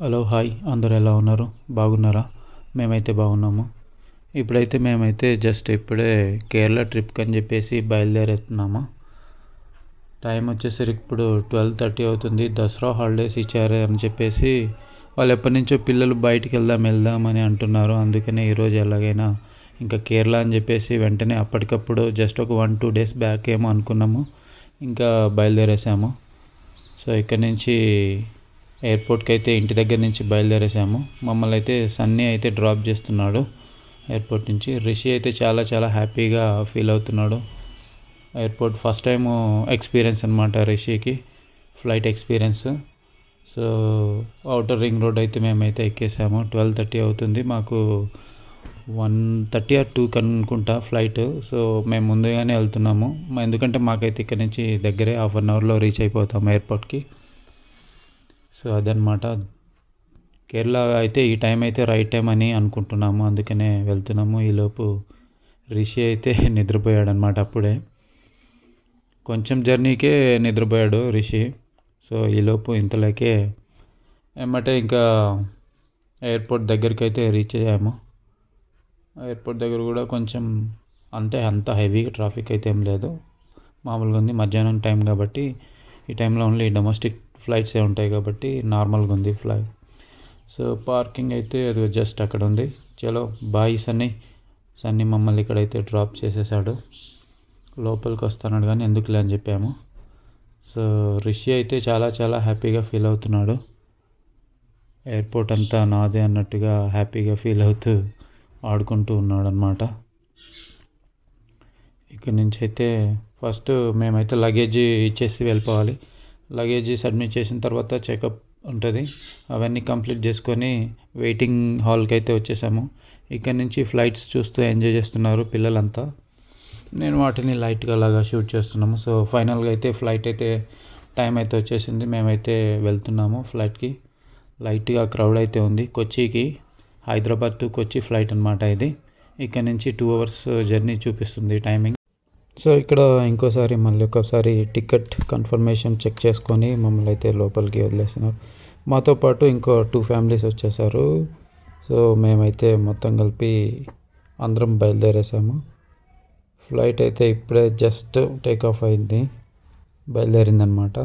Hello hi అందరు ఎలా ఉన్నారు? బాగున్నారా? మేమైతే బాగున్నాము. మేమైతే జస్ట్ ఇప్పుడే కేరళ ట్రిప్కి అని చెప్పేసి బయలుదేరుతున్నాము. టైం వచ్చేసరికి ఇప్పుడు 12:30 అవుతుంది. దసరా హాలిడేస్ ఇచ్చారు అని చెప్పేసి వాళ్ళు ఎప్పటి నుంచో పిల్లలు బయటికి వెళ్దాం అని అంటున్నారు. అందుకనే ఈరోజు ఎలాగైనా ఇంకా కేరళ అని చెప్పేసి వెంటనే అప్పటికప్పుడు జస్ట్ ఒక 1-2 డేస్ బ్యాక్ ఏమో అనుకున్నాము. ఇంకా బయలుదేరేసాము. సో ఇక్కడ నుంచి ఎయిర్పోర్ట్కి అయితే ఇంటి దగ్గర నుంచి బయలుదేరేసాము. మమ్మల్ని అయితే సన్నీ అయితే డ్రాప్ చేస్తున్నాడు ఎయిర్పోర్ట్ నుంచి. రిషి అయితే చాలా చాలా హ్యాపీగా ఫీల్ అవుతున్నాడు. ఎయిర్పోర్ట్ ఫస్ట్ టైం ఎక్స్పీరియన్స్ అనమాట రిషికి, flight experience. So outer ring road అయితే మేమైతే ఎక్కేసాము. 12:30 అవుతుంది. మాకు 1:30 or 2 అనుకుంటా ఫ్లైట్. సో మేము ముందుగానే వెళ్తున్నాము, ఎందుకంటే మాకైతే ఇక్కడ నుంచి దగ్గరే 1/2 అవర్లో రీచ్ అయిపోతాము ఎయిర్పోర్ట్కి. సో అదనమాట. కేరళ అయితే ఈ టైం అయితే రైట్ టైం అని అనుకుంటున్నాము, అందుకనే వెళ్తున్నాము. ఈలోపు రిషి అయితే నిద్రపోయాడు అనమాట. అప్పుడే కొంచెం జర్నీకే నిద్రపోయాడు రిషి. సో ఈలోపు ఇంతలోకే ఏమంటే ఇంకా ఎయిర్పోర్ట్ దగ్గరికి అయితే రీచ్ అయ్యాము. ఎయిర్పోర్ట్ దగ్గర కూడా కొంచెం అంత హెవీ ట్రాఫిక్ అయితే ఏం లేదు, మామూలుగా ఉంది. మధ్యాహ్నం టైం కాబట్టి ఈ టైంలో ఓన్లీ డొమెస్టిక్ ఫ్లైట్సే ఉంటాయి కాబట్టి నార్మల్గా ఉంది ఫ్లైట్. సో పార్కింగ్ అయితే అది జస్ట్ అక్కడ ఉంది. చలో బాయ్ సన్నీ మమ్మల్ని ఇక్కడైతే డ్రాప్ చేసేసాడు. లోపలికి వస్తున్నాడు కానీ ఎందుకులే అని చెప్పాము. సో రిషి అయితే చాలా చాలా హ్యాపీగా ఫీల్ అవుతున్నాడు. ఎయిర్పోర్ట్ అంతా నాదే అన్నట్టుగా హ్యాపీగా ఫీల్ అవుతూ ఆడుకుంటూ ఉన్నాడు అనమాట. ఇక్కడి నుంచి అయితే ఫస్ట్ మేమైతే లగేజ్ ఇచ్చేసి వెళ్ళిపోవాలి. లగేజ్ సబ్మిట్ చేసిన తర్వాత చెకప్ ఉంటుంది. అవన్నీ కంప్లీట్ చేసుకొని వెయిటింగ్ హాల్కి అయితే వచ్చేసాము. ఇక్కడ నుంచి ఫ్లైట్స్ చూస్తూ ఎంజాయ్ చేస్తున్నారు పిల్లలంతా. నేను వాటిని లైట్గా అలాగా షూట్ చేస్తున్నాము. సో ఫైనల్గా అయితే ఫ్లైట్ అయితే టైం అయితే వచ్చేసింది. మేమైతే వెళ్తున్నాము ఫ్లైట్కి. లైట్గా క్రౌడ్ అయితే ఉంది. కొచ్చికి, హైదరాబాద్ టు కొచ్చి ఫ్లైట్ అనమాట ఇది. ఇక్కడ నుంచి 2 hours జర్నీ చూపిస్తుంది టైమింగ్. సో ఇక్కడ ఇంకోసారి మళ్ళీ ఒకసారి టికెట్ కన్ఫర్మేషన్ చెక్ చేసుకొని మమ్మల్ని అయితే లోపలికి వదిలేస్తున్నారు. మాతో పాటు ఇంకో 2 ఫ్యామిలీస్ వచ్చేసారు. సో మేమైతే మొత్తం కలిపి అందరం బయలుదేరేసాము. ఫ్లైట్ అయితే ఇప్పుడే జస్ట్ టేక్ ఆఫ్ అయింది, బయలుదేరిందనమాట.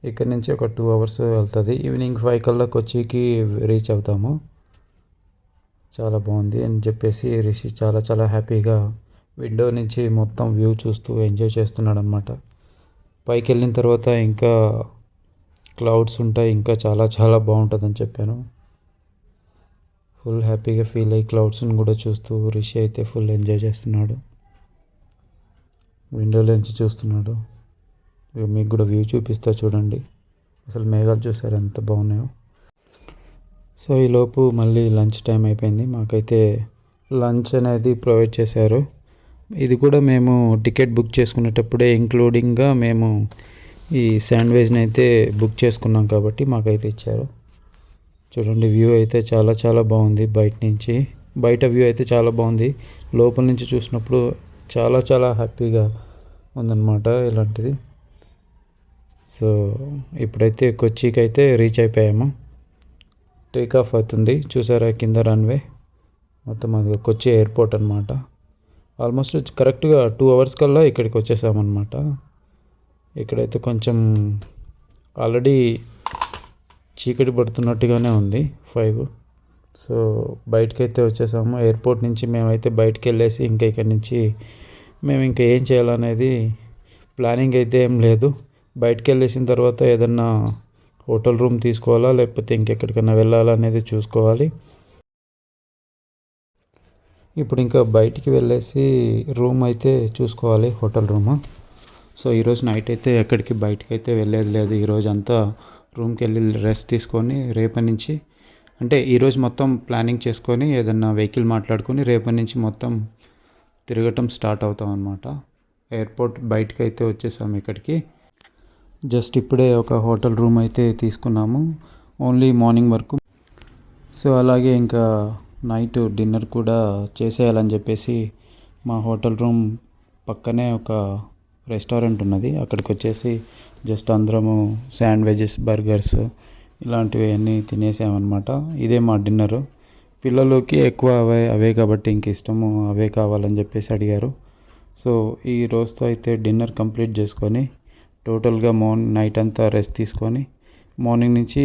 ఇక్కడ నుంచి ఒక 2 hours వెళ్తుంది. ఈవినింగ్ 5 కల్లా కొచ్చికి రీచ్ అవుతాము. చాలా బాగుంది అని చెప్పేసి రిషి చాలా చాలా హ్యాపీగా విండో నుంచి మొత్తం వ్యూ చూస్తూ ఎంజాయ్ చేస్తున్నాడు అనమాట. పైకి వెళ్ళిన తర్వాత ఇంకా క్లౌడ్స్ ఉంటాయి, ఇంకా చాలా చాలా బాగుంటుందని చెప్పాను. ఫుల్ హ్యాపీగా ఫీల్ అయ్యి క్లౌడ్స్ని కూడా చూస్తూ రిషి అయితే ఫుల్ ఎంజాయ్ చేస్తున్నాడు. విండోలో నుంచి చూస్తున్నాడు. మీకు కూడా వ్యూ చూపిస్తా చూడండి. అసలు మేఘాలు చూసారు ఎంత బాగున్నాయో. సో ఈలోపు మళ్ళీ లంచ్ టైం అయిపోయింది. మాకైతే లంచ్ అనేది ప్రొవైడ్ చేశారు. ఇది కూడా మేము టికెట్ బుక్ చేసుకునేటప్పుడే ఇంక్లూడింగ్గా మేము ఈ శాండ్విచ్ని అయితే బుక్ చేసుకున్నాం కాబట్టి మాకైతే ఇచ్చారు. చూడండి వ్యూ అయితే చాలా చాలా బాగుంది. బయట వ్యూ అయితే చాలా బాగుంది. లోపల నుంచి చూసినప్పుడు చాలా చాలా హ్యాపీగా ఉందన్నమాట ఇలాంటిది. సో ఇప్పుడైతే కొచ్చికి అయితే రీచ్ అయిపోయాము. టేక్ ఆఫ్ అవుతుంది. చూసారా కింద రన్వే మొత్తం, అది కొచ్చి ఎయిర్పోర్ట్ అనమాట. ఆల్మోస్ట్ కరెక్ట్గా 2 hours కల్లా ఇక్కడికి వచ్చేసామన్నమాట. ఇక్కడైతే కొంచెం ఆల్రెడీ చీకటి పడుతున్నట్టుగానే ఉంది 5. సో బయటకైతే వచ్చేసాము. ఎయిర్పోర్ట్ నుంచి మేమైతే బయటకు వెళ్ళేసి ఇంకా ఇక్కడి నుంచి మేము ఇంకా ఏం చేయాలనేది ప్లానింగ్ అయితే ఏం లేదు. బయటకు వెళ్ళేసిన తర్వాత ఏదన్నా హోటల్ రూమ్ తీసుకోవాలా లేకపోతే ఇంకెక్కడికైనా వెళ్ళాలా అనేది చూసుకోవాలి. ఇప్పుడు ఇంకా బయటికి వెళ్ళేసి రూమ్ అయితే చూసుకోవాలి, హోటల్ రూమ్. సో ఈరోజు నైట్ అయితే ఎక్కడికి బయటకు అయితే వెళ్ళేది లేదు. ఈరోజు అంతా రూమ్కి వెళ్ళి రెస్ట్ తీసుకొని రేపటి నుంచి అంటే ఈరోజు మొత్తం ప్లానింగ్ చేసుకొని ఏదన్నా వెహికల్ మాట్లాడుకొని రేపటి నుంచి మొత్తం తిరగటం స్టార్ట్ అవుతాం అన్నమాట. ఎయిర్పోర్ట్ బయటకు అయితే వచ్చేసాము. ఇక్కడికి జస్ట్ ఇప్పుడే ఒక హోటల్ రూమ్ అయితే తీసుకున్నాము, ఓన్లీ మార్నింగ్ వరకు. సో అలాగే ఇంకా నైట్ డిన్నర్ కూడా చేసేయాలని చెప్పేసి మా హోటల్ రూమ్ పక్కనే ఒక రెస్టారెంట్ ఉన్నది, అక్కడికి వచ్చేసి జస్ట్ అందరము శాండ్విచెస్, బర్గర్స్ ఇలాంటివి అన్నీ తినేసామన్నమాట. ఇదే మా డిన్నరు. పిల్లలకి ఎక్కువ అవే కాబట్టి ఇంక ఇష్టము అవే కావాలని చెప్పేసి అడిగారు. సో ఈ రోజుతో అయితే డిన్నర్ కంప్లీట్ చేసుకొని టోటల్గా నైట్ అంతా రెస్ట్ తీసుకొని మార్నింగ్ నుంచి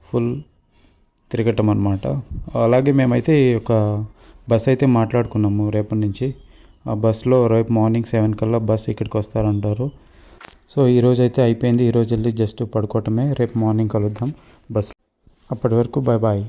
ఫుల్ తిరగటం అనమాట. అలాగే మేమైతే ఒక బస్ అయితే మాట్లాడుకున్నాము రేపటి నుంచి. ఆ బస్సులో రేపు మార్నింగ్ 7 కల్లా బస్ ఇక్కడికి వస్తారంటారు. సో ఈరోజు అయితే అయిపోయింది. ఈరోజు వెళ్ళి జస్ట్ పడుకోవటమే. రేపు మార్నింగ్ కలుద్దాం బస్. అప్పటి వరకు బాయ్ బాయ్.